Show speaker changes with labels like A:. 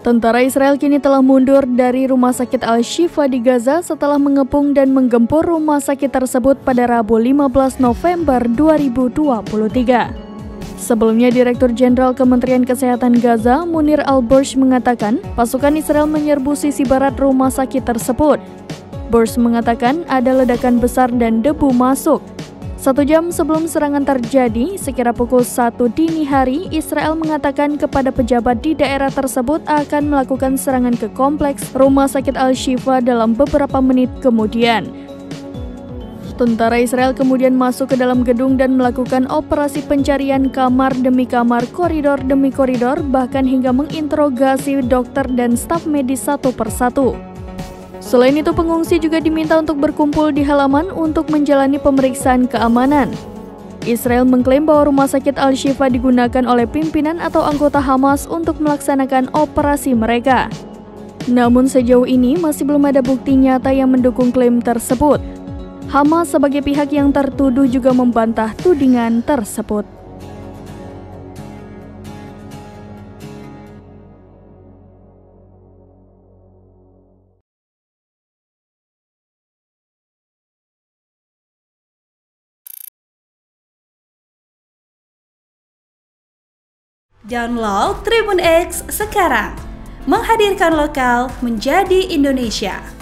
A: Tentara Israel kini telah mundur dari Rumah Sakit Al-Shifa di Gaza setelah mengepung dan menggempur rumah sakit tersebut pada Rabu 15 November 2023. Sebelumnya, Direktur Jenderal Kementerian Kesehatan Gaza, Munir Al-Bursh, mengatakan pasukan Israel menyerbu sisi barat rumah sakit tersebut. Bursh mengatakan ada ledakan besar dan debu masuk. 1 jam sebelum serangan terjadi, sekira pukul 1 dini hari, Israel mengatakan kepada pejabat di daerah tersebut akan melakukan serangan ke kompleks Rumah Sakit Al-Shifa dalam beberapa menit kemudian. Tentara Israel kemudian masuk ke dalam gedung dan melakukan operasi pencarian kamar demi kamar, koridor demi koridor, bahkan hingga menginterogasi dokter dan staf medis satu persatu. Selain itu, pengungsi juga diminta untuk berkumpul di halaman untuk menjalani pemeriksaan keamanan. Israel mengklaim bahwa Rumah Sakit Al-Shifa digunakan oleh pimpinan atau anggota Hamas untuk melaksanakan operasi mereka. Namun sejauh ini masih belum ada bukti nyata yang mendukung klaim tersebut. Hamas sebagai pihak yang tertuduh juga membantah tudingan tersebut.
B: Download Tribun X sekarang, menghadirkan lokal menjadi Indonesia.